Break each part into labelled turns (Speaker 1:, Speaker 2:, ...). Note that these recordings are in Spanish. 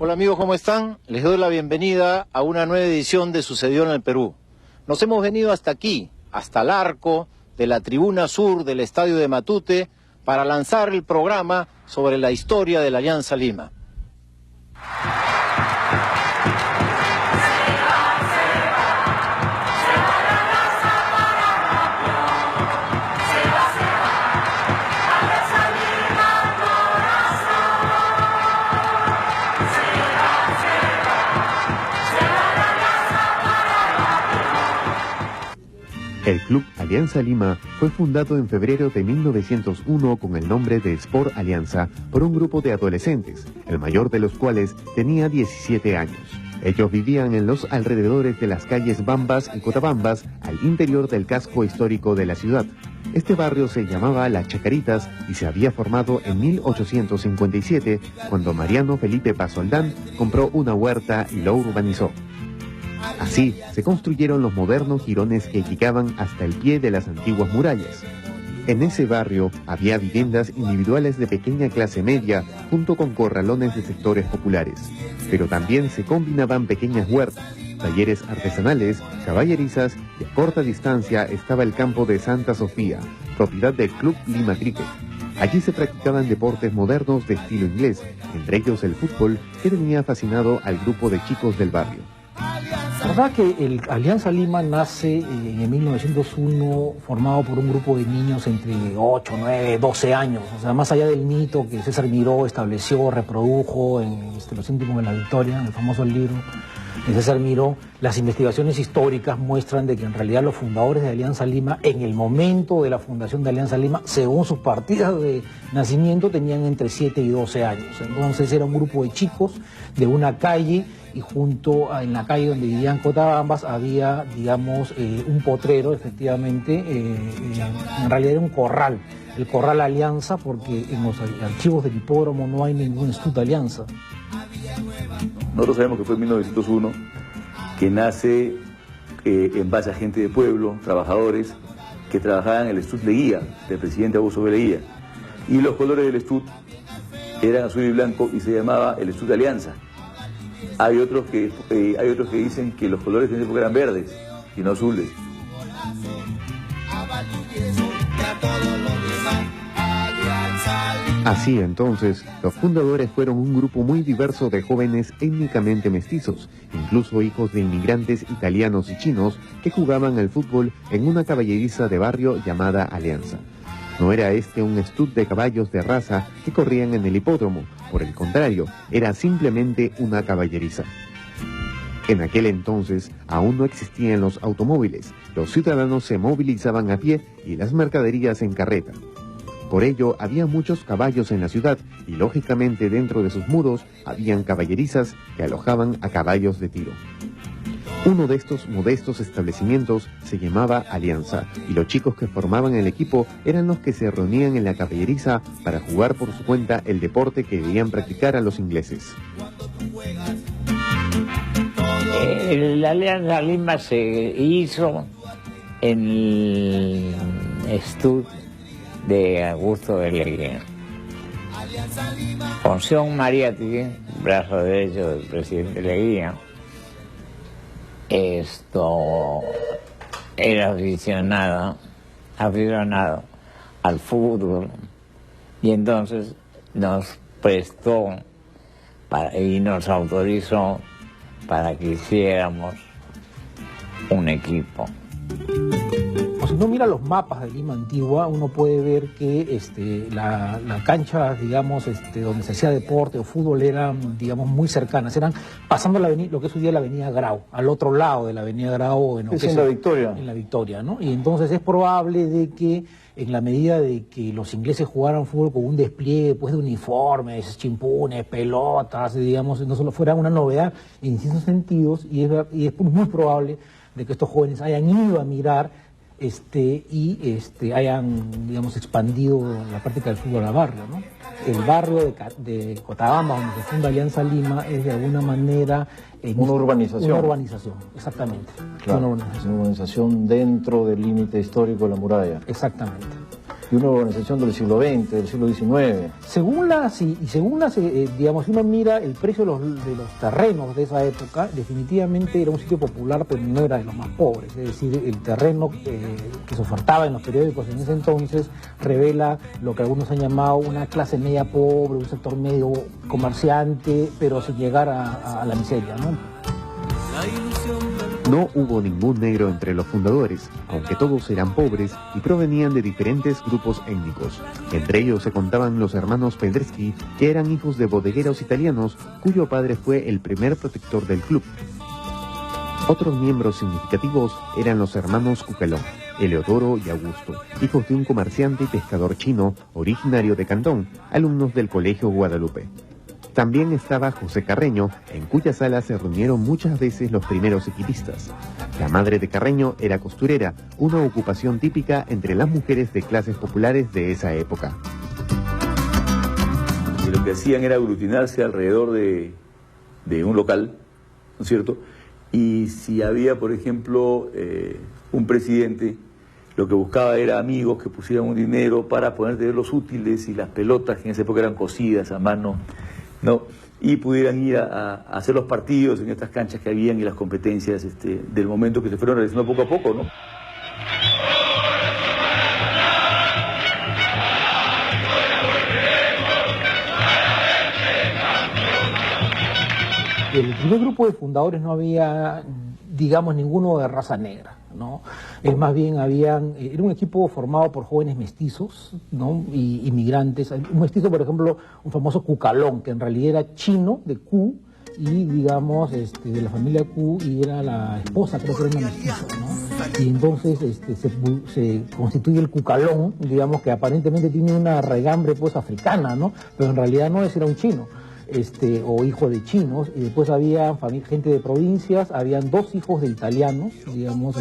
Speaker 1: Hola amigos, ¿cómo están? Les doy la bienvenida a una nueva edición de Sucedió en el Perú. Nos hemos venido hasta aquí, hasta el arco de la tribuna sur del Estadio de Matute, para lanzar el programa sobre la historia de la Alianza Lima.
Speaker 2: El Club Alianza Lima fue fundado en febrero de 1901 con el nombre de Sport Alianza por un grupo de adolescentes, el mayor de los cuales tenía 17 años. Ellos vivían en los alrededores de las calles Bambas y Cotabambas, al interior del casco histórico de la ciudad. Este barrio se llamaba Las Chacaritas y se había formado en 1857, cuando Mariano Felipe Pasoldán compró una huerta y lo urbanizó. Así se construyeron los modernos jirones que llegaban hasta el pie de las antiguas murallas. En ese barrio había viviendas individuales de pequeña clase media, junto con corralones de sectores populares. Pero también se combinaban pequeñas huertas, talleres artesanales, caballerizas y a corta distancia estaba el campo de Santa Sofía, propiedad del Club Lima Cricket. Allí se practicaban deportes modernos de estilo inglés, entre ellos el fútbol, que tenía fascinado al grupo de chicos del barrio.
Speaker 3: La verdad que el Alianza Lima nace en 1901 formado por un grupo de niños entre 8, 9, 12 años. O sea, más allá del mito que César Miró estableció, reprodujo en Los Íntimos de la Victoria, en el famoso libro de César Miró, las investigaciones históricas muestran de que en realidad los fundadores de Alianza Lima, en el momento de la fundación de Alianza Lima, según sus partidas de nacimiento, tenían entre 7 y 12 años. Entonces era un grupo de chicos de una calle, y junto en la calle donde vivían Cotabambas había, digamos, un potrero, efectivamente, en realidad era un corral, el Corral Alianza, porque en los archivos del hipódromo no hay ningún Instituto Alianza.
Speaker 4: Nosotros sabemos que fue en 1901, que nace en base a gente de pueblo, trabajadores, que trabajaban en el Estud Leguía, del presidente Augusto B. Leguía. Y los colores del Estud eran azul y blanco y se llamaba el Estud Alianza. Hay otros que dicen que los colores de esa época eran verdes y no azules.
Speaker 2: Así entonces, los fundadores fueron un grupo muy diverso de jóvenes étnicamente mestizos, incluso hijos de inmigrantes italianos y chinos que jugaban al fútbol en una caballeriza de barrio llamada Alianza. No era este un estud de caballos de raza que corrían en el hipódromo, por el contrario, era simplemente una caballeriza. En aquel entonces aún no existían los automóviles, los ciudadanos se movilizaban a pie y las mercaderías en carreta. Por ello había muchos caballos en la ciudad y lógicamente dentro de sus muros habían caballerizas que alojaban a caballos de tiro. Uno de estos modestos establecimientos se llamaba Alianza y los chicos que formaban el equipo eran los que se reunían en la caballeriza para jugar por su cuenta el deporte que debían practicar a los ingleses.
Speaker 5: La Alianza Lima se hizo en el Estud de Augusto B. Leguía. Ponción Mariatti, brazo derecho del presidente Leguía, era aficionado al fútbol y entonces nos prestó y nos autorizó para que hiciéramos un equipo.
Speaker 3: Si uno mira los mapas de Lima antigua, uno puede ver que la cancha, digamos, donde se hacía deporte o fútbol eran, digamos, muy cercanas. Eran pasando la avenida, lo que es hoy día la avenida Grau, al otro lado de la avenida Grau.
Speaker 1: Es en la Victoria.
Speaker 3: En la Victoria, ¿no? Y entonces es probable de que, en la medida de que los ingleses jugaran fútbol con un despliegue pues, de uniformes, chimpunes, pelotas, digamos, no solo fuera una novedad en distintos sentidos, y es muy probable de que estos jóvenes hayan ido a mirar hayan, digamos, expandido la práctica del fútbol al barrio, ¿no? El barrio de Cotabamba, donde se funda Alianza Lima, es de alguna manera...
Speaker 1: Una urbanización.
Speaker 3: Una urbanización, exactamente.
Speaker 1: Claro, una urbanización dentro del límite histórico de la muralla.
Speaker 3: Exactamente.
Speaker 1: de una organización del siglo XX, del siglo XIX.
Speaker 3: Según digamos, si uno mira el precio de los terrenos de esa época, definitivamente era un sitio popular, pero no era de los más pobres. Es decir, el terreno que se ofertaba en los periódicos en ese entonces revela lo que algunos han llamado una clase media pobre, un sector medio comerciante, pero sin llegar a la miseria, ¿no?
Speaker 2: No hubo ningún negro entre los fundadores, aunque todos eran pobres y provenían de diferentes grupos étnicos. Entre ellos se contaban los hermanos Pendreschi, que eran hijos de bodegueros italianos, cuyo padre fue el primer protector del club. Otros miembros significativos eran los hermanos Cucalón, Eleodoro y Augusto, hijos de un comerciante y pescador chino originario de Cantón, alumnos del Colegio Guadalupe. También estaba José Carreño, en cuya sala se reunieron muchas veces los primeros equipistas. La madre de Carreño era costurera, una ocupación típica entre las mujeres de clases populares de esa época.
Speaker 4: Y lo que hacían era aglutinarse alrededor de un local, ¿no es cierto? Y si había, por ejemplo, un presidente, lo que buscaba era amigos que pusieran un dinero para poder tener los útiles y las pelotas, que en esa época eran cosidas a mano, ¿no? Y pudieran ir a hacer los partidos en estas canchas que habían y las competencias del momento que se fueron realizando poco a poco, ¿no?
Speaker 3: El primer grupo de fundadores no había, digamos, ninguno de raza negra, ¿no? Es más bien era un equipo formado por jóvenes mestizos, ¿no? Y inmigrantes. Un mestizo, por ejemplo, un famoso Cucalón, que en realidad era chino, de Q, y digamos, de la familia Q, y era la esposa, creo que era una mestiza, ¿no? Y entonces se constituye el Cucalón, digamos, que aparentemente tiene una regambre pues africana, ¿no? Pero en realidad no, ese era un chino. O hijo de chinos, y después había gente de provincias, habían dos hijos de italianos, digamos,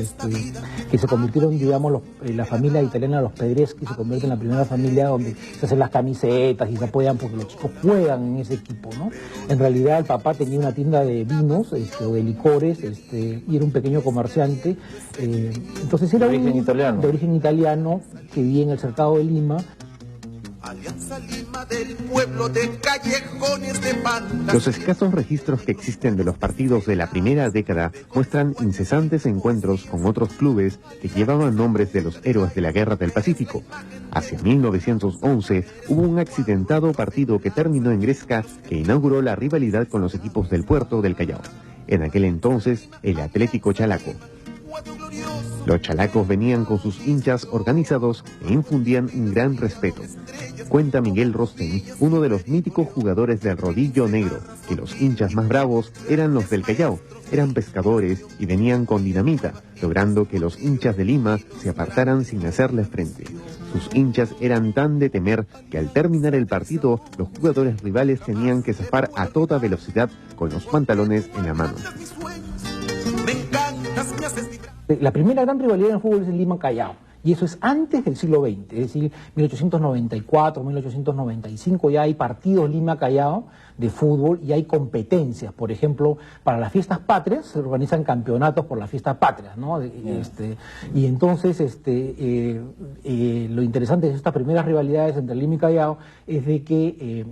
Speaker 3: que se convirtieron, digamos, la familia italiana, los Pendreschi, se convierte en la primera familia donde se hacen las camisetas y se apoyan porque los chicos juegan en ese equipo, ¿no? En realidad el papá tenía una tienda de vinos, o de licores, y era un pequeño comerciante, entonces era de origen italiano, que vivía en el cercado de Lima.
Speaker 6: Alianza Lima del pueblo de callejones de Panda.
Speaker 2: Los escasos registros que existen de los partidos de la primera década muestran incesantes encuentros con otros clubes que llevaban nombres de los héroes de la Guerra del Pacífico. Hacia 1911 hubo un accidentado partido que terminó en Gresca que inauguró la rivalidad con los equipos del Puerto del Callao. En aquel entonces, el Atlético Chalaco. Los chalacos venían con sus hinchas organizados e infundían un gran respeto. Cuenta Miguel Rosten, uno de los míticos jugadores del Rodillo Negro, que los hinchas más bravos eran los del Callao, eran pescadores y venían con dinamita, logrando que los hinchas de Lima se apartaran sin hacerles frente. Sus hinchas eran tan de temer que al terminar el partido, los jugadores rivales tenían que zafar a toda velocidad con los pantalones en la mano.
Speaker 3: La primera gran rivalidad en el fútbol es el Lima-Callao, y eso es antes del siglo XX, es decir, 1894, 1895 ya hay partidos Lima-Callao de fútbol y hay competencias. Por ejemplo, para las fiestas patrias se organizan campeonatos por las fiestas patrias, ¿no? Y entonces lo interesante de estas primeras rivalidades entre Lima y Callao es de que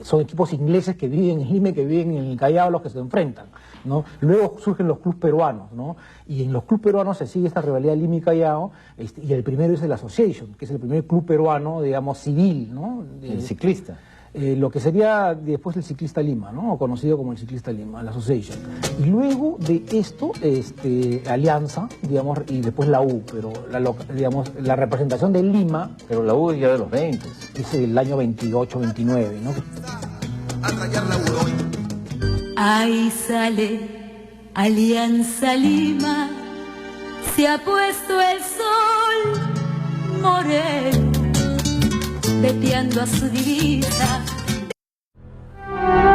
Speaker 3: son equipos ingleses que viven en Lima y que viven en el Callao los que se enfrentan, ¿no? Luego surgen los clubes peruanos, ¿no? Y en los clubes peruanos se sigue esta rivalidad Lima y Callao, y el primero es el Association, que es el primer club peruano, digamos, civil, ¿no?
Speaker 1: El ciclista.
Speaker 3: Lo que sería después el Ciclista Lima, ¿no? O conocido como el Ciclista Lima, la Association. Y luego de esto, Alianza, digamos, y después la U, pero digamos, la representación de Lima...
Speaker 1: Pero la U es ya de los 20.
Speaker 3: Es el año 28, 29, ¿no?
Speaker 7: Ahí sale Alianza Lima, se ha puesto el sol moreno, veteando a su divisa.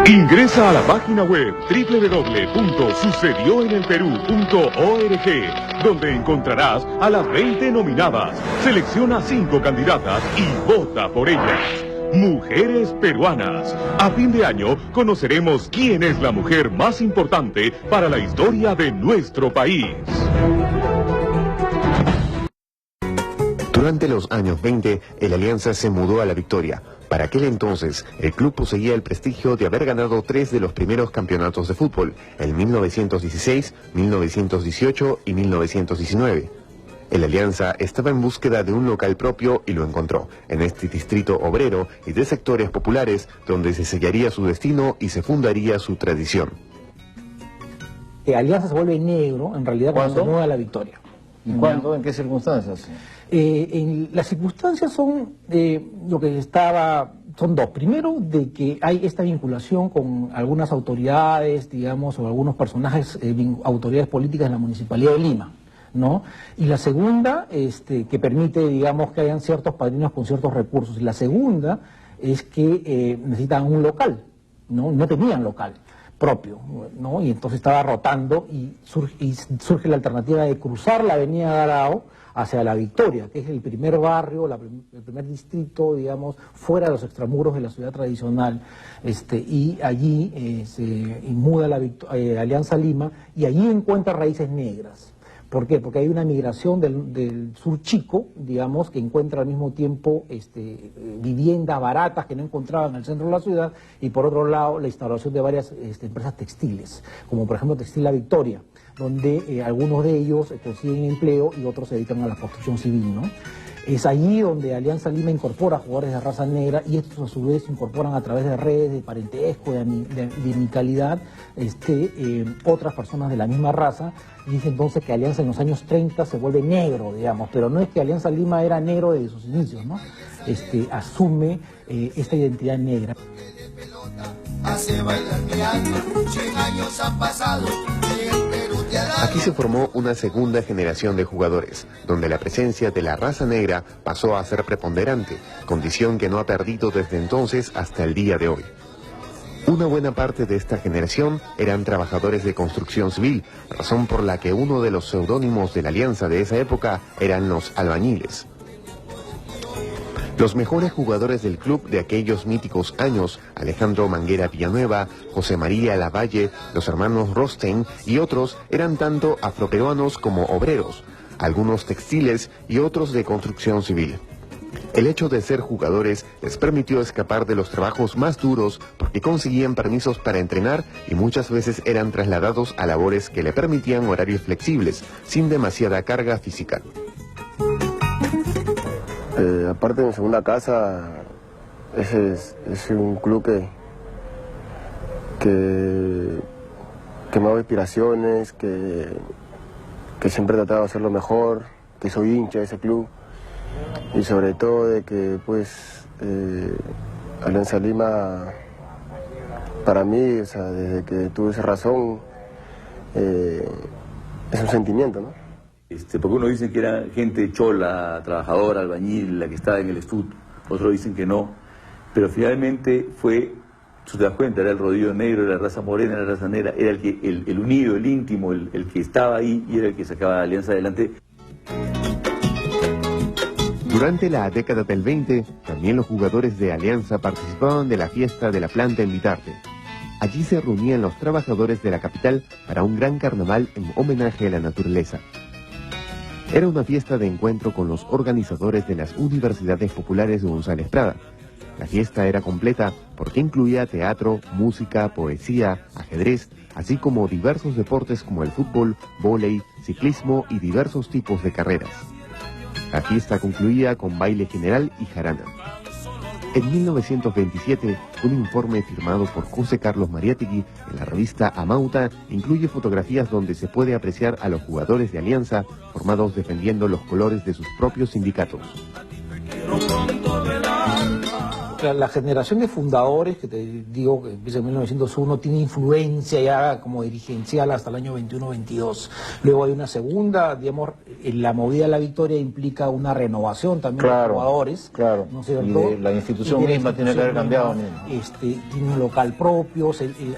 Speaker 8: Ingresa a la página web www.sucedioenelperú.org, donde encontrarás a las 20 nominadas. Selecciona 5 candidatas y vota por ellas. Mujeres peruanas. A fin de año conoceremos quién es la mujer más importante para la historia de nuestro país.
Speaker 2: Durante los años 20, el Alianza se mudó a La Victoria. Para aquel entonces, el club poseía el prestigio de haber ganado 3 de los primeros campeonatos de fútbol, en 1916, 1918 y 1919. El Alianza estaba en búsqueda de un local propio y lo encontró, en este distrito obrero y de sectores populares, donde se sellaría su destino y se fundaría su tradición.
Speaker 3: Alianza se vuelve negro, en realidad, cuando se muda a La Victoria.
Speaker 1: ¿Y cuándo? ¿En qué circunstancias?
Speaker 3: Las circunstancias son lo que son dos. Primero, de que hay esta vinculación con algunas autoridades, digamos, o algunos personajes, autoridades políticas de la Municipalidad de Lima, ¿no? Y la segunda, que permite, digamos, que hayan ciertos padrinos con ciertos recursos. Y la segunda es que necesitan un local, ¿no? No tenían local propio, ¿no? Y entonces estaba rotando y surge la alternativa de cruzar la avenida Garao hacia La Victoria, que es el primer barrio, el primer distrito, digamos, fuera de los extramuros de la ciudad tradicional, y allí se muda Alianza Lima y allí encuentra raíces negras. ¿Por qué? Porque hay una migración del sur chico, digamos, que encuentra al mismo tiempo viviendas baratas que no encontraban en el centro de la ciudad, y por otro lado la instalación de varias empresas textiles, como por ejemplo Textil La Victoria, donde algunos de ellos consiguen empleo y otros se dedican a la construcción civil, ¿no? Es allí donde Alianza Lima incorpora jugadores de raza negra, y estos a su vez incorporan a través de redes de parentesco, de amicalidad, otras personas de la misma raza. Y dice entonces que Alianza en los años 30 se vuelve negro, digamos, pero no es que Alianza Lima era negro desde sus inicios, ¿no? Asume esta identidad negra.
Speaker 2: Aquí se formó una segunda generación de jugadores, donde la presencia de la raza negra pasó a ser preponderante, condición que no ha perdido desde entonces hasta el día de hoy. Una buena parte de esta generación eran trabajadores de construcción civil, razón por la que uno de los seudónimos de la Alianza de esa época eran los albañiles. Los mejores jugadores del club de aquellos míticos años, Alejandro Manguera Villanueva, José María Lavalle, los hermanos Rosten y otros, eran tanto afroperuanos como obreros, algunos textiles y otros de construcción civil. El hecho de ser jugadores les permitió escapar de los trabajos más duros porque conseguían permisos para entrenar y muchas veces eran trasladados a labores que le permitían horarios flexibles, sin demasiada carga física.
Speaker 9: Aparte de mi segunda casa, es un club que me ha dado inspiraciones, que siempre he tratado de hacerlo mejor, que soy hincha de ese club, y sobre todo de que pues Alianza Lima para mí, o sea, desde que tuve esa razón, es un sentimiento, ¿no?
Speaker 4: Porque unos dicen que era gente chola, trabajadora, albañil, la que estaba en el estud, otros dicen que no, pero finalmente fue, tú te das cuenta, era el rodillo negro, era la raza morena, era la raza negra, era el unido, el íntimo, el que estaba ahí y era el que sacaba la Alianza adelante.
Speaker 2: Durante la década del 20, también los jugadores de Alianza participaban de la fiesta de la planta en Vitarte. Allí se reunían los trabajadores de la capital para un gran carnaval en homenaje a la naturaleza. Era una fiesta de encuentro con los organizadores de las universidades populares de González Prada. La fiesta era completa porque incluía teatro, música, poesía, ajedrez, así como diversos deportes como el fútbol, vóley, ciclismo y diversos tipos de carreras. La fiesta concluía con baile general y jarana. En 1927, un informe firmado por José Carlos Mariátegui en la revista Amauta incluye fotografías donde se puede apreciar a los jugadores de Alianza formados defendiendo los colores de sus propios sindicatos.
Speaker 3: La generación de fundadores, que te digo que empieza en 1901, tiene influencia ya como dirigencial hasta el año 21-22. Luego hay una segunda, digamos, la movida de La Victoria implica una renovación también de los jugadores.
Speaker 1: Claro,
Speaker 3: ¿no es cierto?
Speaker 1: Y la institución misma tiene que haber cambiado.
Speaker 3: Tiene un local propio,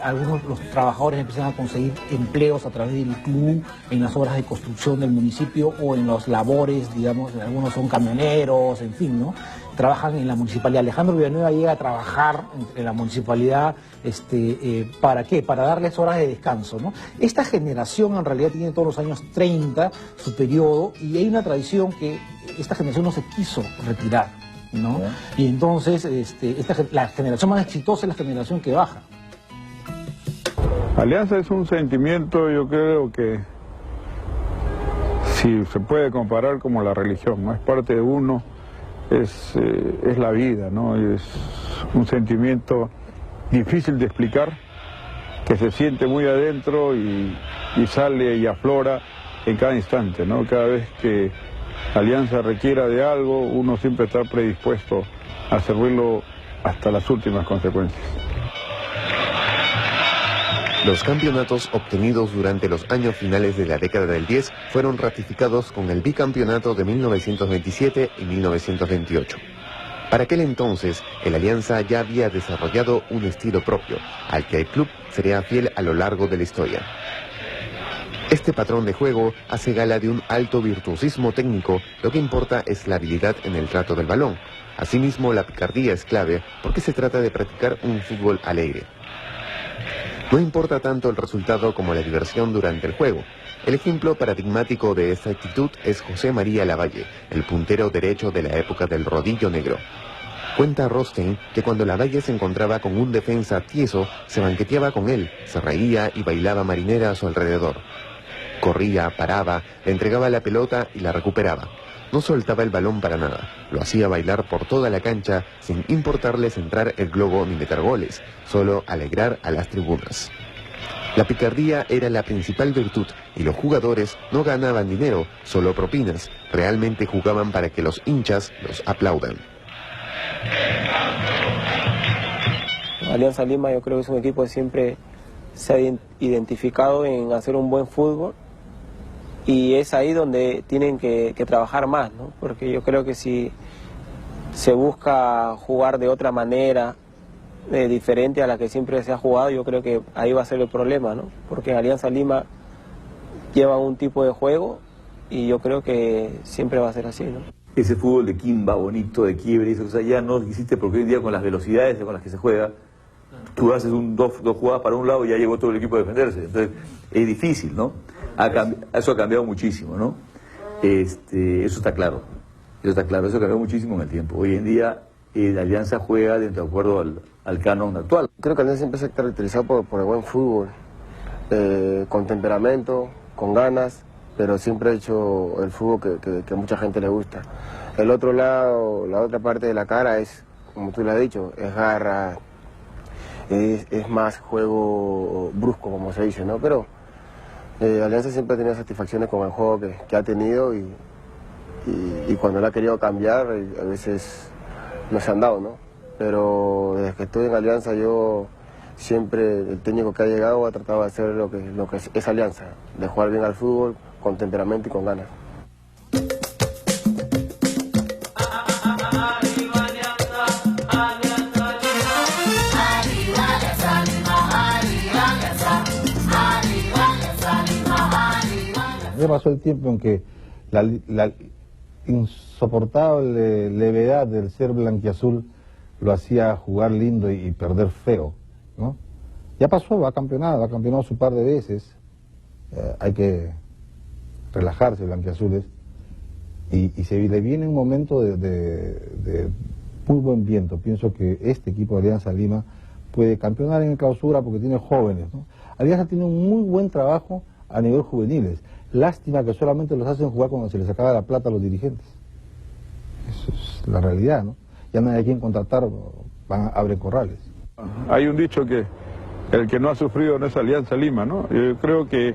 Speaker 3: algunos los trabajadores empiezan a conseguir empleos a través del club, en las obras de construcción del municipio o en los labores, digamos, algunos son camioneros, en fin, ¿no? Trabajan en la municipalidad. Alejandro Villanueva llega a trabajar en la municipalidad, ¿para qué? Para darles horas de descanso, ¿no? Esta generación en realidad tiene todos los años 30 su periodo, y hay una tradición que esta generación no se quiso retirar, ¿no? Y entonces la generación más exitosa es la generación que baja.
Speaker 10: Alianza es un sentimiento, yo creo que si se puede comparar como la religión, ¿no? Es parte de uno, es la vida, ¿no? Es un sentimiento difícil de explicar, que se siente muy adentro y sale y aflora en cada instante, ¿no? Cada vez que Alianza requiera de algo, uno siempre está predispuesto a servirlo hasta las últimas consecuencias.
Speaker 2: Los campeonatos obtenidos durante los años finales de la década del 10 fueron ratificados con el bicampeonato de 1927 y 1928. Para aquel entonces, el Alianza ya había desarrollado un estilo propio, al que el club sería fiel a lo largo de la historia. Este patrón de juego hace gala de un alto virtuosismo técnico, lo que importa es la habilidad en el trato del balón. Asimismo, la picardía es clave porque se trata de practicar un fútbol alegre. No importa tanto el resultado como la diversión durante el juego. El ejemplo paradigmático de esta actitud es José María Lavalle, el puntero derecho de la época del rodillo negro. Cuenta Rostein que cuando Lavalle se encontraba con un defensa tieso, se banqueteaba con él, se reía y bailaba marinera a su alrededor. Corría, paraba, le entregaba la pelota y la recuperaba. No soltaba el balón para nada, lo hacía bailar por toda la cancha sin importarle centrar el globo ni meter goles, solo alegrar a las tribunas. La picardía era la principal virtud y los jugadores no ganaban dinero, solo propinas. Realmente jugaban para que los hinchas los aplaudan.
Speaker 9: Alianza Lima yo creo que es un equipo que siempre se ha identificado en hacer un buen fútbol y es ahí donde tienen que trabajar más, ¿no? Porque yo creo que si se busca jugar de otra manera, diferente a la que siempre se ha jugado, yo creo que ahí va a ser el problema, ¿no? Porque Alianza Lima lleva un tipo de juego y yo creo que siempre va a ser así, ¿no?
Speaker 4: Ese fútbol de quimba, bonito, de quiebre, eso, o sea, ya no existe porque hoy en día con las velocidades con las que se juega, tú haces dos jugadas para un lado y ya llegó todo el equipo a defenderse, entonces es difícil, ¿no? Eso ha cambiado muchísimo, ¿no? Eso está claro, eso ha cambiado muchísimo en el tiempo. Hoy en día la Alianza juega de acuerdo al canon actual.
Speaker 9: Creo que Alianza siempre se ha caracterizado por el buen fútbol, con temperamento, con ganas, pero siempre ha hecho el fútbol que a mucha gente le gusta. El otro lado, la otra parte de la cara es, como tú lo has dicho, es garra, es más juego brusco, como se dice, ¿no? Pero Alianza siempre ha tenido satisfacciones con el juego que ha tenido y cuando lo ha querido cambiar, a veces no se han dado, ¿no? Pero desde que estoy en Alianza yo siempre, el técnico que ha llegado ha tratado de hacer lo que es Alianza, de jugar bien al fútbol, con temperamento y con ganas.
Speaker 11: Ya pasó el tiempo en que la insoportable levedad del ser blanquiazul lo hacía jugar lindo y perder feo, ¿no? Ya pasó, ha campeonado su par de veces. Hay que relajarse, blanquiazules, y se le viene un momento de muy buen viento. Pienso que este equipo de Alianza Lima puede campeonar en clausura porque tiene jóvenes, ¿no? Alianza tiene un muy buen trabajo a nivel juveniles. Lástima que solamente los hacen jugar cuando se les acaba la plata a los dirigentes. Eso es la realidad, ¿no? Ya no hay a quien contratar, abren corrales.
Speaker 10: Hay un dicho que el que no ha sufrido no es Alianza Lima, ¿no? Yo creo que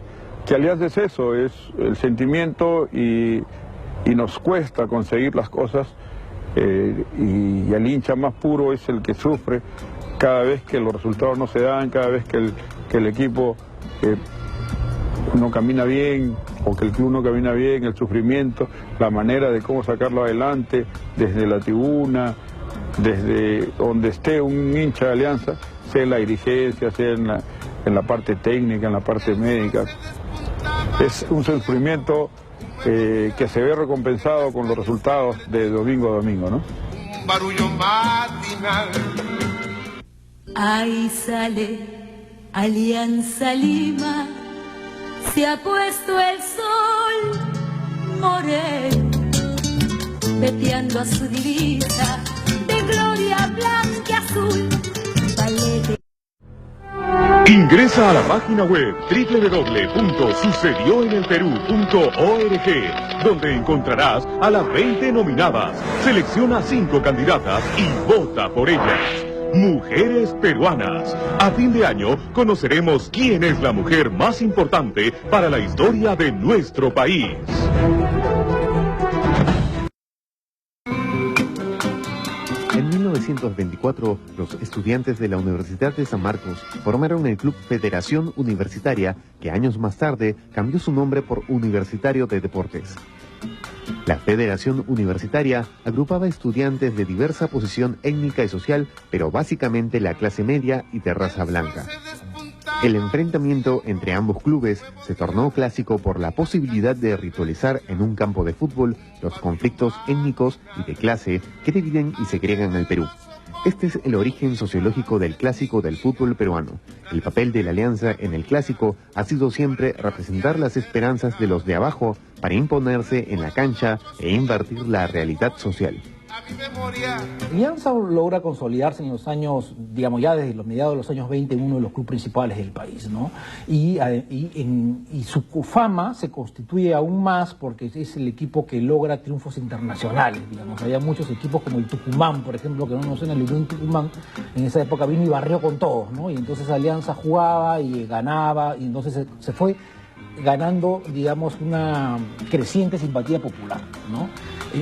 Speaker 10: Alianza es eso, es el sentimiento y nos cuesta conseguir las cosas y el hincha más puro es el que sufre cada vez que los resultados no se dan, cada vez que el equipo no camina bien o que el club no camina bien, el sufrimiento, la manera de cómo sacarlo adelante desde la tribuna, desde donde esté un hincha de Alianza, sea en la dirigencia, sea en la parte técnica, en la parte médica. Es un sufrimiento que se ve recompensado con los resultados de domingo a domingo, ¿no?
Speaker 6: Barullo matinal.
Speaker 7: Ahí sale Alianza Lima, se ha puesto el sol moreno. veteando a su divisa de gloria blanca y azul. Ballet.
Speaker 8: Ingresa a la página web www.sucedioenelperú.org, donde encontrarás a las 20 nominadas. Selecciona 5 candidatas y vota por ellas. Mujeres peruanas. A fin de año conoceremos quién es la mujer más importante para la historia de nuestro país.
Speaker 2: En 1924, los estudiantes de la Universidad de San Marcos formaron el Club Federación Universitaria, que años más tarde cambió su nombre por Universitario de Deportes. La Federación Universitaria agrupaba estudiantes de diversa posición étnica y social, pero básicamente la clase media y de raza blanca. El enfrentamiento entre ambos clubes se tornó clásico por la posibilidad de ritualizar en un campo de fútbol los conflictos étnicos y de clase que dividen y segregan al Perú. Este es el origen sociológico del clásico del fútbol peruano. El papel de la Alianza en el clásico ha sido siempre representar las esperanzas de los de abajo para imponerse en la cancha e invertir la realidad social.
Speaker 3: Alianza logra consolidarse en los años, digamos ya desde los mediados de los años 20, en uno de los clubes principales del país, ¿no? Y su fama se constituye aún más porque es el equipo que logra triunfos internacionales, digamos. Había muchos equipos como el Tucumán, por ejemplo, que no nos suena, el Unión Tucumán, en esa época vino y barrió con todos, ¿no? Y entonces Alianza jugaba y ganaba, y entonces se fue ganando, digamos, una creciente simpatía popular, ¿no?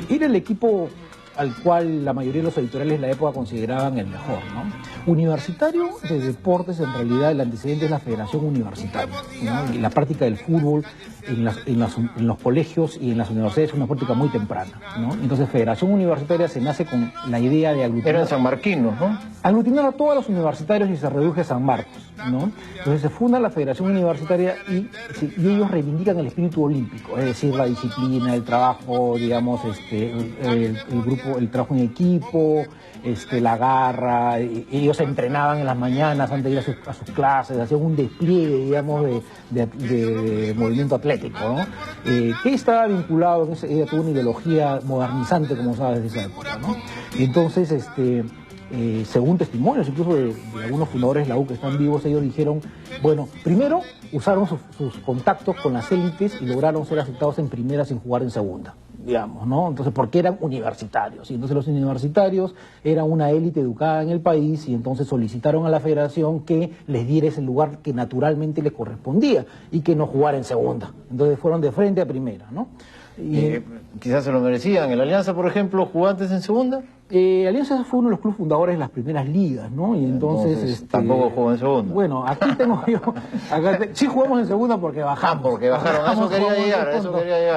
Speaker 3: Era el equipo al cual la mayoría de los editoriales de la época consideraban el mejor, ¿no? Universitario de Deportes, en realidad el antecedente es la Federación Universitaria, ¿no? Y la práctica del fútbol en los colegios y en las universidades es una práctica muy temprana, ¿no? Entonces Federación Universitaria se nace con la idea de aglutinar...
Speaker 1: Eran sanmarquinos, ¿no?
Speaker 3: Aglutinar a todos los universitarios y se reduce a San Marcos, ¿no? Entonces se funda la Federación Universitaria y ellos reivindican el espíritu olímpico, es decir, la disciplina, el trabajo, digamos, el grupo, el trabajo en equipo, la garra. Ellos se entrenaban en las mañanas antes de ir a sus clases, hacían un despliegue, digamos, de movimiento atlético, ¿no? Que estaba vinculado, ella tuvo una ideología modernizante, como sabes, de esa época, ¿no? Y entonces, según testimonios incluso de algunos fundadores de la U que están vivos, ellos dijeron, bueno, primero usaron sus contactos con las élites y lograron ser aceptados en primera sin jugar en segunda, digamos, ¿no? Entonces, porque eran universitarios, y entonces los universitarios eran una élite educada en el país, y entonces solicitaron a la federación que les diera ese lugar que naturalmente les correspondía, y que no jugara en segunda. Entonces fueron de frente a primera, ¿no?
Speaker 1: Quizás se lo merecían. ¿El Alianza, por ejemplo, jugó antes en segunda?
Speaker 3: Alianza fue uno de los clubes fundadores de las primeras ligas, ¿no? Y entonces
Speaker 1: tampoco jugó en segunda.
Speaker 3: Bueno, aquí tengo yo... sí jugamos en segunda porque bajamos.
Speaker 1: Porque bajaron, a eso quería llegar,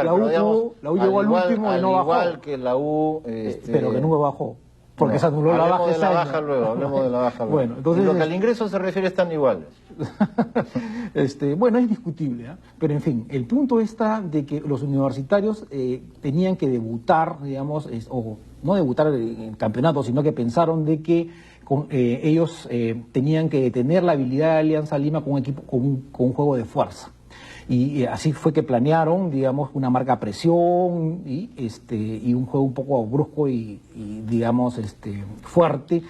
Speaker 3: La U llegó al último y no bajó.
Speaker 1: Igual que la U...
Speaker 3: pero que nunca bajó. Porque se anuló la baja ese año.
Speaker 1: Hablemos de la baja luego.
Speaker 3: Bueno, entonces,
Speaker 1: y lo que al ingreso se refiere están iguales.
Speaker 3: Bueno, es discutible, ¿eh? Pero en fin, el punto está de que los universitarios tenían que debutar, digamos, o no debutar en el campeonato, sino que pensaron de que ellos tenían que tener la habilidad de Alianza Lima con un equipo, con un juego de fuerza. Y así fue que planearon, digamos, una marca presión y un juego un poco brusco y digamos, fuerte,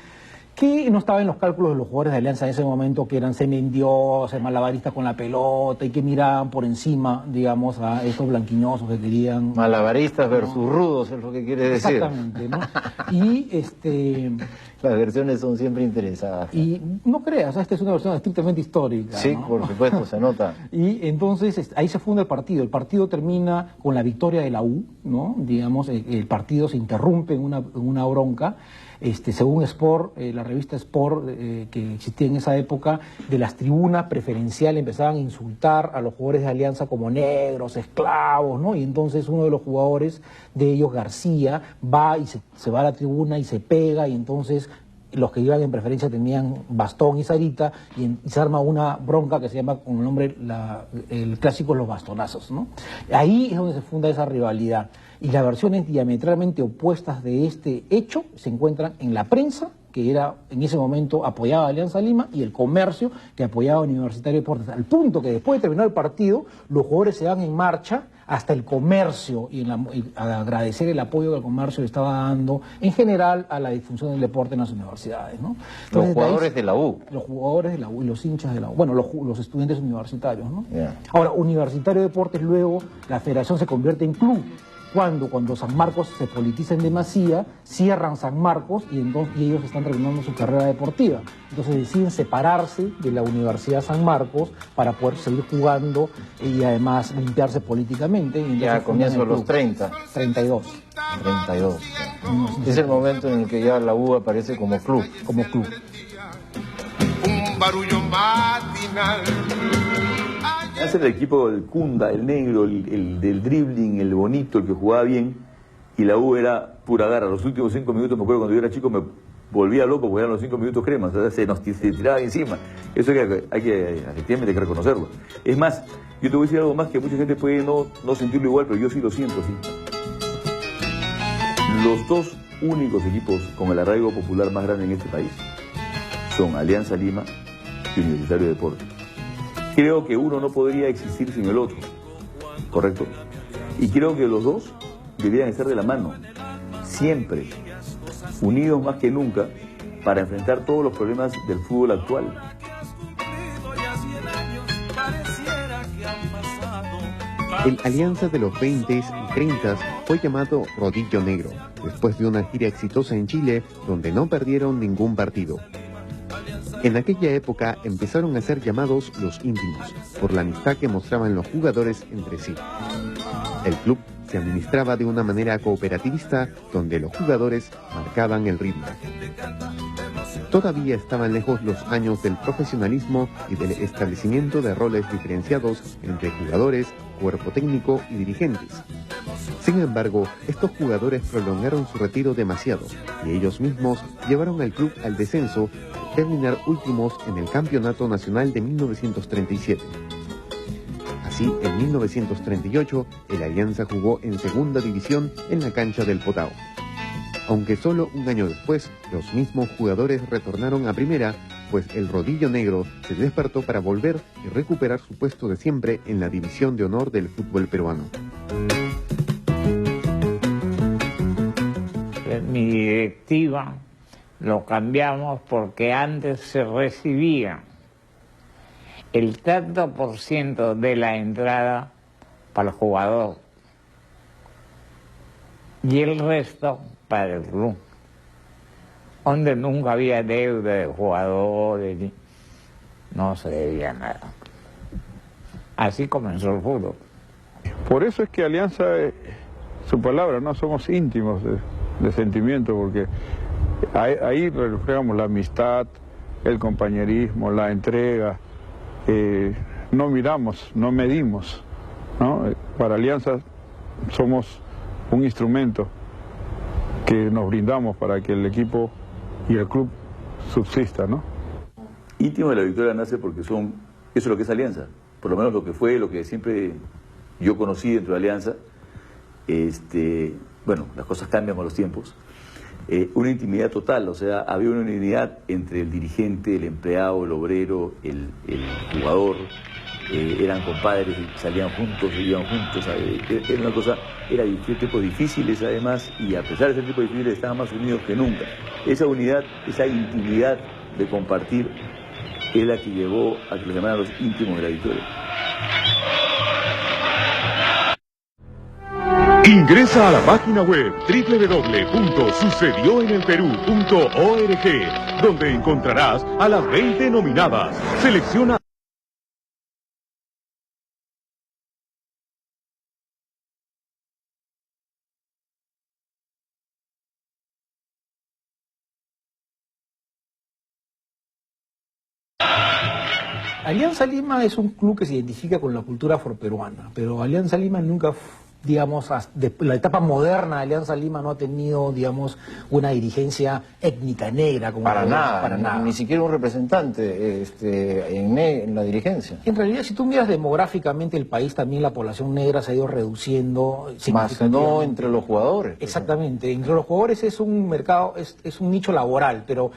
Speaker 3: que no estaba en los cálculos de los jugadores de Alianza en ese momento, que eran semidioses, malabaristas con la pelota y que miraban por encima, digamos, a estos blanquiñosos que querían...
Speaker 1: Malabaristas versus rudos, es lo que quiere decir.
Speaker 3: Exactamente, ¿no? Y
Speaker 1: las versiones son siempre interesadas.
Speaker 3: Y no creas, esta es una versión estrictamente histórica.
Speaker 1: Sí, ¿no? Por supuesto, se nota.
Speaker 3: Y entonces ahí se funda el partido. El partido termina con la victoria de la U, ¿no? Digamos, el partido se interrumpe en una bronca. Según Sport, la revista Sport que existía en esa época, de las tribunas preferenciales empezaban a insultar a los jugadores de Alianza como negros, esclavos, ¿no? Y entonces uno de los jugadores de ellos, García, va y se va a la tribuna y se pega, y entonces los que iban en preferencia tenían bastón y zarita, y se arma una bronca que se llama con el nombre, el clásico Los Bastonazos, ¿no? Ahí es donde se funda esa rivalidad. Y las versiones diametralmente opuestas de este hecho se encuentran en la prensa, que era en ese momento apoyaba a Alianza Lima, y el comercio, que apoyaba a Universitario de Deportes, al punto que después de terminar el partido, los jugadores se van en marcha hasta el comercio y agradecer el apoyo que el comercio le estaba dando en general a la difusión del deporte en las universidades, ¿no? Entonces,
Speaker 1: los jugadores de la U.
Speaker 3: Los jugadores de la U y los hinchas de la U. Bueno, los estudiantes universitarios, ¿no?
Speaker 1: Yeah.
Speaker 3: Ahora, Universitario de Deportes, luego la federación se convierte en club. Cuando San Marcos se politiza en demasía, cierran San Marcos y ellos están terminando su carrera deportiva. Entonces deciden separarse de la Universidad San Marcos para poder seguir jugando y además limpiarse políticamente. Y
Speaker 1: ya a comienzos de los 30.
Speaker 3: 32.
Speaker 1: 32. Es el momento en el que ya la U aparece como club.
Speaker 3: Como club.
Speaker 6: Un barullo matinal.
Speaker 4: Hace el equipo del Cunda, el negro, el del dribbling, el bonito, el que jugaba bien, y la U era pura garra. Los últimos 5 minutos, me acuerdo cuando yo era chico, me volvía loco porque eran los 5 minutos cremas, o sea, se tiraba encima. Eso hay que efectivamente hay que reconocerlo. Es más, yo te voy a decir algo más que mucha gente puede no sentirlo igual, pero yo sí lo siento, sí. Los dos únicos equipos con el arraigo popular más grande en este país son Alianza Lima y Universitario de Deportes. Creo que uno no podría existir sin el otro, ¿correcto? Y creo que los dos deberían estar de la mano, siempre, unidos más que nunca, para enfrentar todos los problemas del fútbol actual.
Speaker 2: El Alianza de los 20 y 30 fue llamado Rodillo Negro, después de una gira exitosa en Chile, donde no perdieron ningún partido. En aquella época empezaron a ser llamados los íntimos, por la amistad que mostraban los jugadores entre sí. El club se administraba de una manera cooperativista, donde los jugadores marcaban el ritmo. Todavía estaban lejos los años del profesionalismo y del establecimiento de roles diferenciados entre jugadores, cuerpo técnico y dirigentes. Sin embargo, estos jugadores prolongaron su retiro demasiado y ellos mismos llevaron al club al descenso, al terminar últimos en el Campeonato Nacional de 1937. Así, en 1938, el Alianza jugó en segunda división en la cancha del Potao. Aunque solo un año después, los mismos jugadores retornaron a primera, pues el Rodillo Negro se despertó para volver y recuperar su puesto de siempre en la división de honor del fútbol peruano.
Speaker 5: Mi directiva lo cambiamos porque antes se recibía el tanto por ciento de la entrada para el jugador y el resto para el club, donde nunca había deuda de jugadores, no se debía nada. Así comenzó el fútbol.
Speaker 10: Por eso es que Alianza, su palabra, no somos íntimos de sentimiento, porque ahí reflejamos la amistad, el compañerismo, la entrega. No miramos, no medimos, ¿no? Para Alianza somos un instrumento que nos brindamos para que el equipo y el club subsista, ¿no?
Speaker 4: Íntimo de la victoria nace porque eso es lo que es Alianza, por lo menos lo que fue, lo que siempre yo conocí dentro de Alianza. Bueno, las cosas cambian con los tiempos. Una intimidad total, o sea, había una unidad entre el dirigente, el empleado, el obrero, el jugador, eran compadres, salían juntos, vivían juntos, era una cosa, eran tiempos difíciles además, y a pesar de ser tiempos difíciles estaban más unidos que nunca. Esa unidad, esa intimidad de compartir es la que llevó a que los llamaran los íntimos de la victoria.
Speaker 8: Ingresa a la página web www.sucedioenelperú.org, donde encontrarás a las 20 nominadas. Selecciona.
Speaker 3: Alianza Lima es un club que se identifica con la cultura afroperuana, pero Alianza Lima nunca, digamos, la etapa moderna de Alianza Lima no ha tenido, digamos, una dirigencia étnica negra. Como
Speaker 1: para nada, ni siquiera un representante en la dirigencia.
Speaker 3: En realidad, si tú miras demográficamente el país, también la población negra se ha ido reduciendo.
Speaker 1: Más no entre los jugadores.
Speaker 3: Exactamente, entre los jugadores es un mercado, es un nicho laboral, pero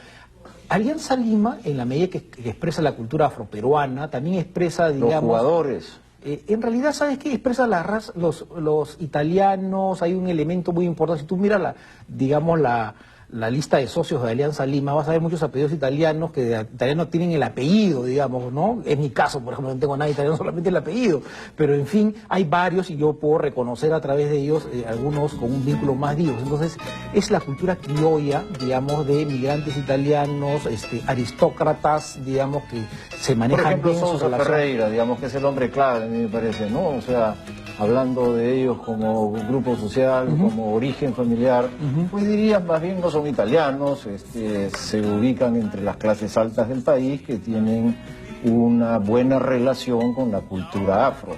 Speaker 3: Alianza Lima, en la medida que expresa la cultura afroperuana, también expresa, digamos...
Speaker 1: Los jugadores.
Speaker 3: en realidad, ¿sabes qué? Expresa los italianos, hay un elemento muy importante. Si tú miras la lista de socios de Alianza Lima, vas a ver muchos apellidos italianos que de italiano tienen el apellido, digamos, ¿no? En mi caso, por ejemplo, no tengo nada italiano, solamente el apellido. Pero, en fin, hay varios y yo puedo reconocer a través de ellos algunos con un vínculo más vivo. Entonces, es la cultura criolla, digamos, de migrantes italianos, aristócratas, digamos, que se manejan
Speaker 1: por ejemplo,
Speaker 3: bien sus
Speaker 1: Sousa
Speaker 3: relaciones.
Speaker 1: Ferreira, digamos, que es el hombre clave, a mí me parece, ¿no? O sea, hablando de ellos como grupo social, como origen familiar, pues dirías más bien no son italianos, se ubican entre las clases altas del país que tienen una buena relación con la cultura afro,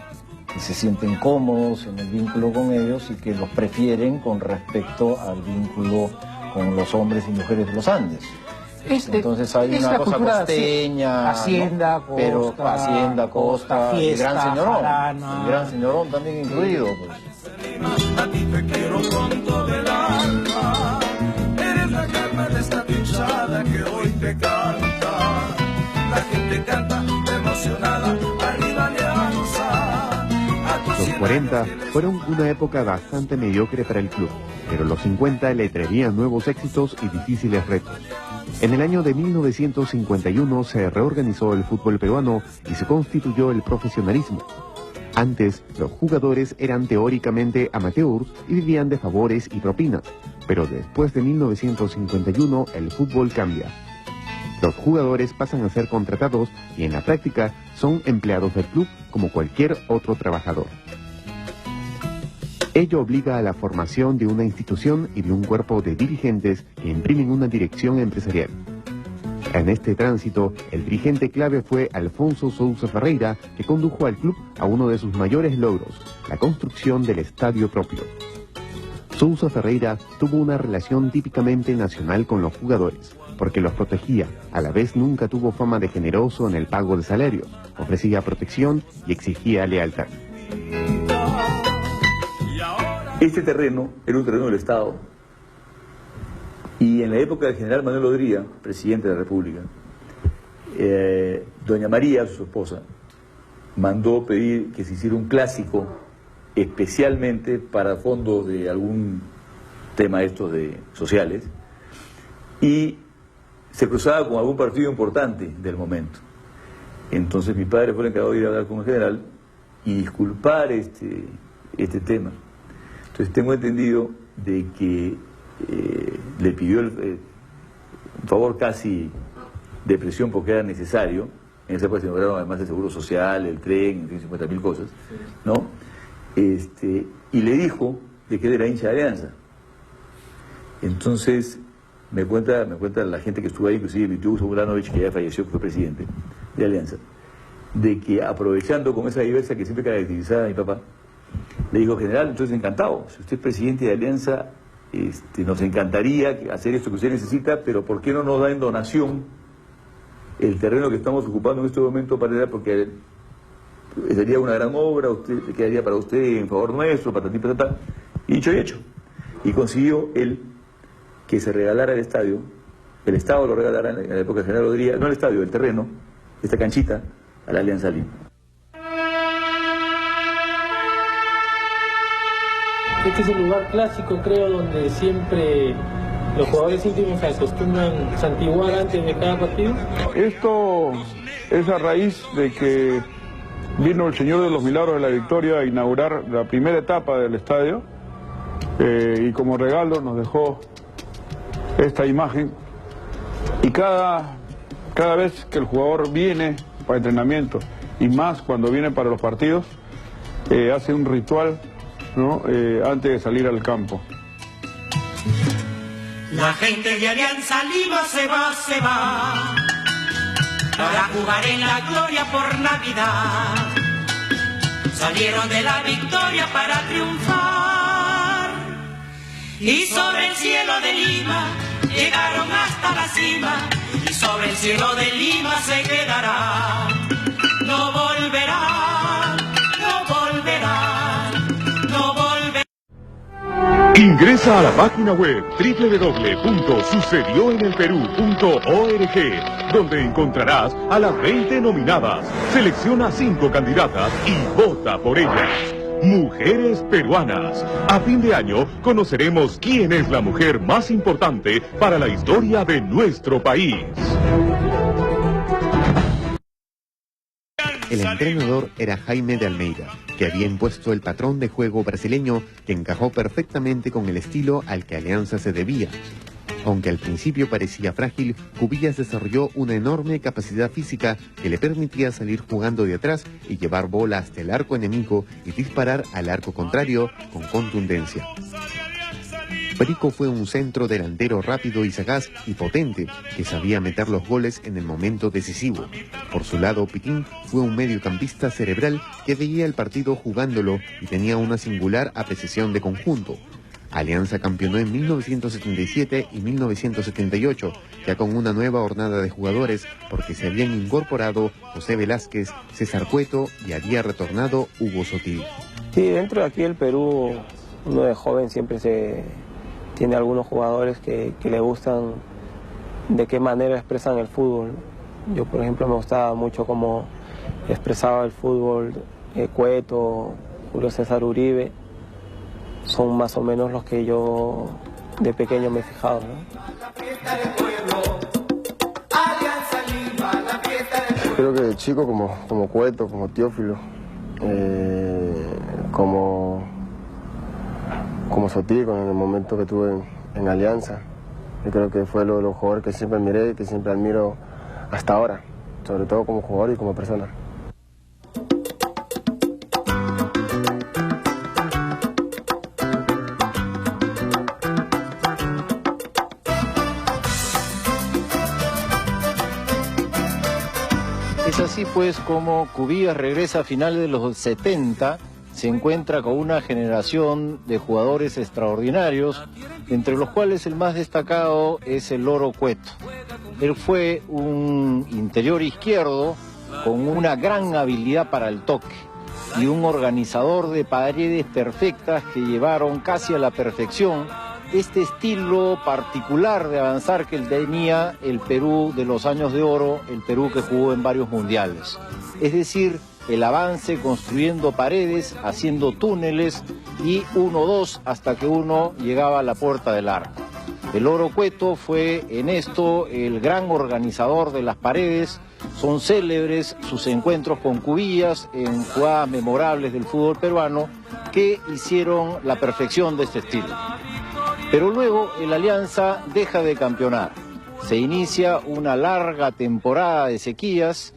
Speaker 1: que se sienten cómodos en el vínculo con ellos y que los prefieren con respecto al vínculo con los hombres y mujeres de los Andes. Entonces hay
Speaker 3: es
Speaker 1: una
Speaker 3: la
Speaker 1: cosa
Speaker 3: cultura
Speaker 1: costeña,
Speaker 3: Hacienda,
Speaker 1: ¿no?
Speaker 3: Costa,
Speaker 1: Pero Hacienda, Costa,
Speaker 3: fiesta,
Speaker 1: el Gran Señorón,
Speaker 3: jarana.
Speaker 1: el Gran Señorón también incluido, pues.
Speaker 6: A ti te quiero con todo el alma. Eres la calma de esta pinchada que hoy te canta. La gente canta emocionada, arriba Alianza.
Speaker 2: Los 40 fueron una época bastante mediocre para el club, pero los 50 le traerían nuevos éxitos y difíciles retos. En el año de 1951 se reorganizó el fútbol peruano y se constituyó el profesionalismo. Antes, los jugadores eran teóricamente amateurs y vivían de favores y propinas, pero después de 1951 el fútbol cambia. Los jugadores pasan a ser contratados y en la práctica son empleados del club como cualquier otro trabajador. Ello obliga a la formación de una institución y de un cuerpo de dirigentes que imprimen una dirección empresarial. En este tránsito, el dirigente clave fue Alfonso Sousa Ferreira, que condujo al club a uno de sus mayores logros, la construcción del estadio propio. Sousa Ferreira tuvo una relación típicamente nacional con los jugadores, porque los protegía, a la vez nunca tuvo fama de generoso en el pago de salarios, ofrecía protección y exigía lealtad.
Speaker 4: Este terreno era un terreno del Estado y en la época del general Manuel Odría, presidente de la República, doña María, su esposa, mandó pedir que se hiciera un clásico especialmente para fondos de algún tema estos de sociales y se cruzaba con algún partido importante del momento. Entonces mi padre fue el encargado de ir a hablar con el general y disculpar este tema. Entonces tengo entendido de que le pidió un favor casi de presión porque era necesario. En esa época se lograron además el seguro social, el tren, 50.000 cosas, ¿no? Y le dijo de que él era hincha de Alianza. Entonces me cuenta la gente que estuvo ahí, inclusive Vitiuso Ulanovich, que ya falleció, que fue presidente de Alianza, de que aprovechando con esa diversa que siempre caracterizaba a mi papá, le dijo: general, entonces encantado, si usted es presidente de Alianza, nos encantaría hacer esto que usted necesita, pero ¿por qué no nos da en donación el terreno que estamos ocupando en este momento para porque sería una gran obra, usted quedaría para usted en favor nuestro, patatín, patatá? Y dicho y hecho. Y consiguió él que se regalara el estadio, el Estado lo regalara en la época del general Odría, no el estadio, el terreno, esta canchita, a la Alianza Lima.
Speaker 12: Este es un lugar clásico, creo, donde siempre los jugadores íntimos se acostumbran santiguar antes de cada partido.
Speaker 10: Esto es a raíz de que vino el Señor de los Milagros de la Victoria a inaugurar la primera etapa del estadio y como regalo nos dejó esta imagen. Y cada vez que el jugador viene para entrenamiento y más cuando viene para los partidos, hace un ritual, ¿no? Antes de salir al campo.
Speaker 6: La gente de Alianza Lima se va para jugar en la gloria por Navidad. Salieron de la victoria para triunfar y sobre el cielo de Lima llegaron hasta la cima y sobre el cielo de Lima se quedará. No volverá, no volverá, no volverá.
Speaker 8: Ingresa a la página web www.sucedioenelperú.org, donde encontrarás a las 20 nominadas. Selecciona 5 candidatas y vota por ellas. Mujeres peruanas. A fin de año conoceremos quién es la mujer más importante para la historia de nuestro país.
Speaker 2: El entrenador era Jaime de Almeida, que había impuesto el patrón de juego brasileño que encajó perfectamente con el estilo al que Alianza se debía. Aunque al principio parecía frágil, Cubillas desarrolló una enorme capacidad física que le permitía salir jugando de atrás y llevar bola hasta el arco enemigo y disparar al arco contrario con contundencia. Perico fue un centro delantero rápido y sagaz y potente, que sabía meter los goles en el momento decisivo. Por su lado, Pitín fue un mediocampista cerebral que veía el partido jugándolo y tenía una singular apreciación de conjunto. Alianza campeonó en 1977 y 1978, ya con una nueva hornada de jugadores, porque se habían incorporado José Velázquez, César Cueto y había retornado Hugo Sotil.
Speaker 13: Sí, dentro de aquí del Perú, uno de joven siempre tiene algunos jugadores que le gustan de qué manera expresan el fútbol. Yo, por ejemplo, me gustaba mucho cómo expresaba el fútbol Cueto, Julio César Uribe. Son más o menos los que yo de pequeño me he fijado, ¿no?
Speaker 9: Creo que de chico como Cueto, como Teófilo, como Sotil, en el momento que tuve en Alianza. Yo creo que fue los jugadores que siempre admiré y que siempre admiro hasta ahora, sobre todo como jugador y como persona.
Speaker 1: Es así pues como Cubillas regresa a finales de los 70, se encuentra con una generación de jugadores extraordinarios, entre los cuales el más destacado es el Loro Cueto. Él fue un interior izquierdo con una gran habilidad para el toque y un organizador de paredes perfectas que llevaron casi a la perfección este estilo particular de avanzar que tenía el Perú de los años de oro, el Perú que jugó en varios mundiales. Es decir, el avance construyendo paredes, haciendo túneles y 1-2 hasta que uno llegaba a la puerta del arco. El Loro Cueto fue en esto el gran organizador de las paredes. Son célebres sus encuentros con Cubillas en jugadas memorables del fútbol peruano que hicieron la perfección de este estilo. Pero luego el Alianza deja de campeonar. Se inicia una larga temporada de sequías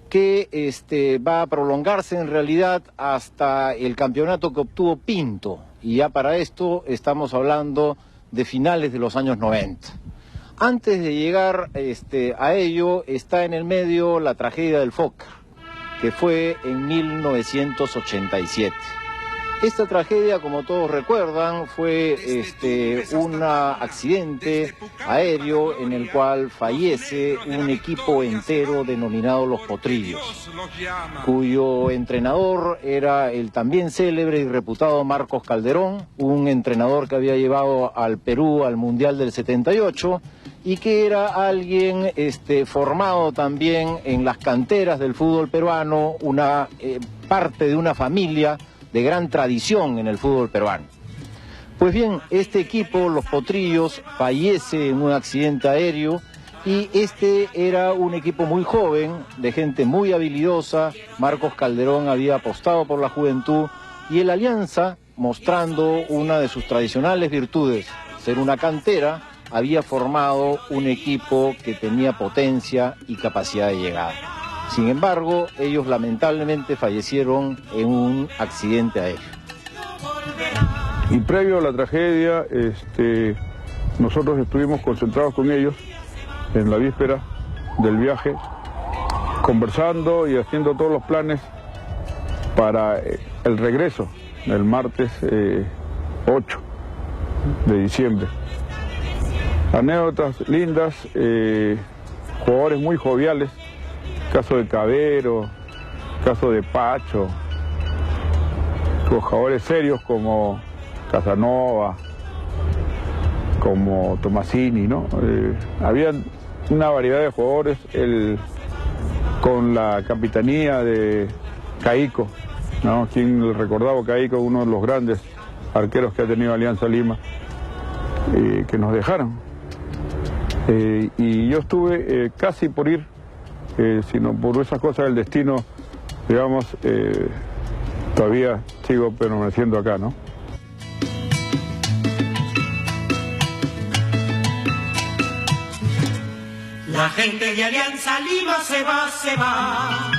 Speaker 1: que va a prolongarse en realidad hasta el campeonato que obtuvo Pinto. Y ya para esto estamos hablando de finales de los años 90. Antes de llegar a ello está en el medio la tragedia del Fokker, que fue en 1987. Esta tragedia, como todos recuerdan, fue un accidente aéreo en el cual fallece un equipo entero denominado Los Potrillos, cuyo entrenador era el también célebre y reputado Marcos Calderón, un entrenador que había llevado al Perú al Mundial del 78 y que era alguien formado también en las canteras del fútbol peruano, una parte de una familia de gran tradición en el fútbol peruano. Pues bien, este equipo, Los Potrillos, fallece en un accidente aéreo y era un equipo muy joven, de gente muy habilidosa. Marcos Calderón había apostado por la juventud y el Alianza, mostrando una de sus tradicionales virtudes, ser una cantera, había formado un equipo que tenía potencia y capacidad de llegada. Sin embargo, ellos lamentablemente fallecieron en un accidente aéreo.
Speaker 10: Y previo a la tragedia, nosotros estuvimos concentrados con ellos en la víspera del viaje, conversando y haciendo todos los planes para el regreso, el martes 8 de diciembre. Anécdotas lindas, jugadores muy joviales, caso de Cabero, caso de Pacho, jugadores serios como Casanova, como Tomasini, ¿no? Había una variedad de jugadores, con la capitanía de Caico, ¿no? Quien recordaba Caico, uno de los grandes arqueros que ha tenido Alianza Lima, que nos dejaron. Y yo estuve casi por ir, sino por esas cosas del destino, digamos, todavía sigo permaneciendo acá, ¿no?
Speaker 6: La gente de Alianza Lima se va,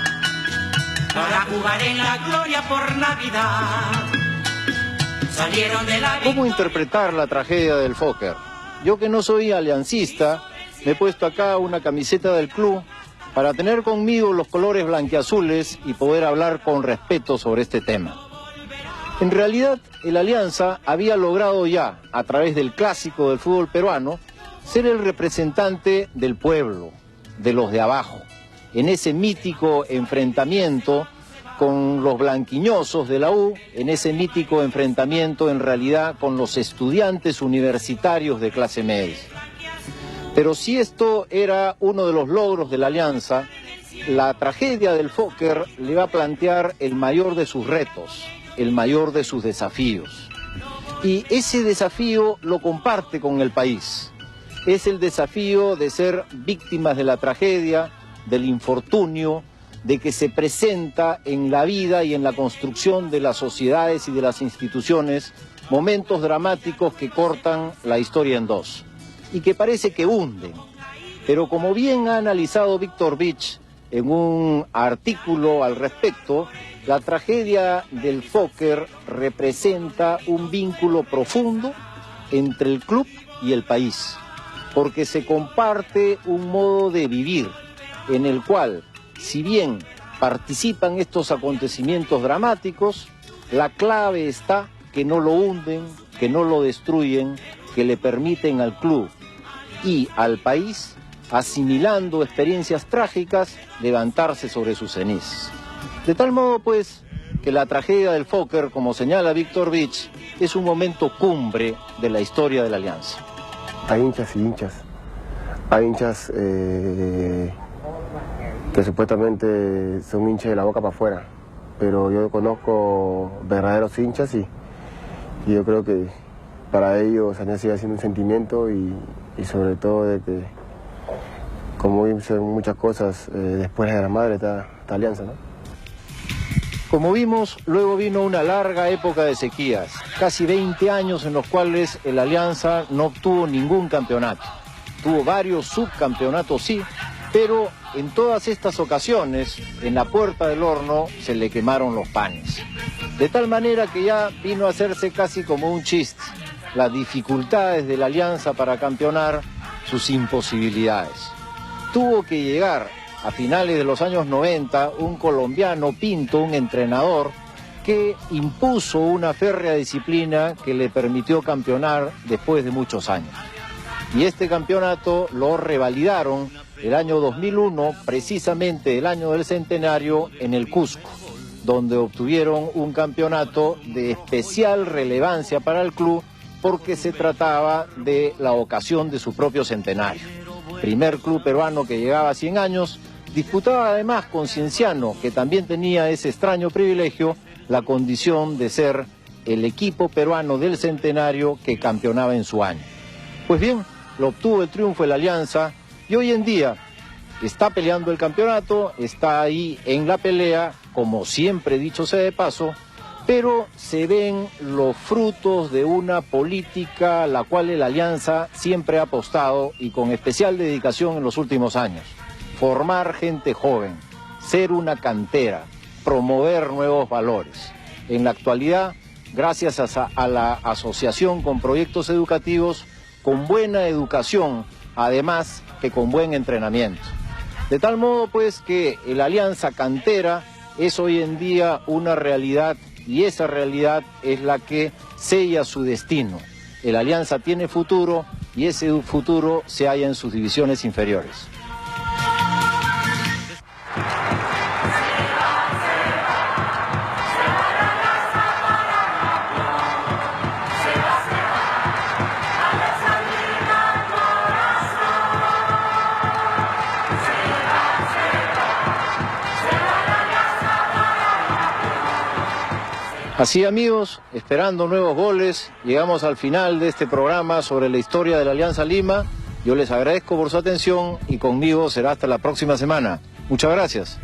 Speaker 6: para jugar en la gloria por Navidad. Salieron de la...
Speaker 1: ¿Cómo interpretar la tragedia del Fokker? Yo, que no soy aliancista, me he puesto acá una camiseta del club para tener conmigo los colores blanquiazules y poder hablar con respeto sobre este tema. En realidad, el Alianza había logrado ya, a través del clásico del fútbol peruano, ser el representante del pueblo, de los de abajo, en ese mítico enfrentamiento con los blanquiñosos de la U, en ese mítico enfrentamiento en realidad con los estudiantes universitarios de clase media. Pero si esto era uno de los logros de la Alianza, la tragedia del Fokker le va a plantear el mayor de sus retos, el mayor de sus desafíos. Y ese desafío lo comparte con el país. Es el desafío de ser víctimas de la tragedia, del infortunio, de que se presenta en la vida y en la construcción de las sociedades y de las instituciones momentos dramáticos que cortan la historia en dos y que parece que hunden. Pero como bien ha analizado Víctor Vich en un artículo al respecto, la tragedia del Fokker representa un vínculo profundo entre el club y el país, porque se comparte un modo de vivir en el cual, si bien participan estos acontecimientos dramáticos, la clave está que no lo hunden, que no lo destruyen, que le permiten al club y al país, asimilando experiencias trágicas, levantarse sobre sus cenizas. De tal modo, pues, que la tragedia del Fokker, como señala Víctor Vich, es un momento cumbre de la historia de la Alianza.
Speaker 9: Hay hinchas y hinchas. Hay hinchas que supuestamente son hinchas de la boca para afuera, pero yo conozco verdaderos hinchas y yo creo que para ellos Alianza sigue siendo un sentimiento y sobre todo de que, como dicen muchas cosas, después de la madre está Alianza, ¿no?
Speaker 1: Como vimos, luego vino una larga época de sequías, casi 20 años en los cuales el Alianza no obtuvo ningún campeonato. Tuvo varios subcampeonatos, sí, pero en todas estas ocasiones, en la puerta del horno, se le quemaron los panes. De tal manera que ya vino a hacerse casi como un chiste, las dificultades de la Alianza para campeonar, sus imposibilidades. Tuvo que llegar a finales de los años 90, un colombiano, Pinto, un entrenador, que impuso una férrea disciplina que le permitió campeonar después de muchos años. Y este campeonato lo revalidaron el año 2001, precisamente el año del centenario, en el Cusco, donde obtuvieron un campeonato de especial relevancia para el club porque se trataba de la ocasión de su propio centenario. Primer club peruano que llegaba a 100 años, disputaba además con Cienciano, que también tenía ese extraño privilegio, la condición de ser el equipo peruano del centenario que campeonaba en su año. Pues bien, lo obtuvo el triunfo de la Alianza y hoy en día está peleando el campeonato, está ahí en la pelea, como siempre dicho sea de paso, pero se ven los frutos de una política a la cual la Alianza siempre ha apostado y con especial dedicación en los últimos años. Formar gente joven, ser una cantera, promover nuevos valores. En la actualidad, gracias a la asociación con proyectos educativos, con buena educación, además que con buen entrenamiento. De tal modo pues que la Alianza Cantera es hoy en día una realidad y esa realidad es la que sella su destino. El Alianza tiene futuro y ese futuro se halla en sus divisiones inferiores. Así, amigos, esperando nuevos goles, llegamos al final de este programa sobre la historia de la Alianza Lima. Yo les agradezco por su atención y conmigo será hasta la próxima semana. Muchas gracias.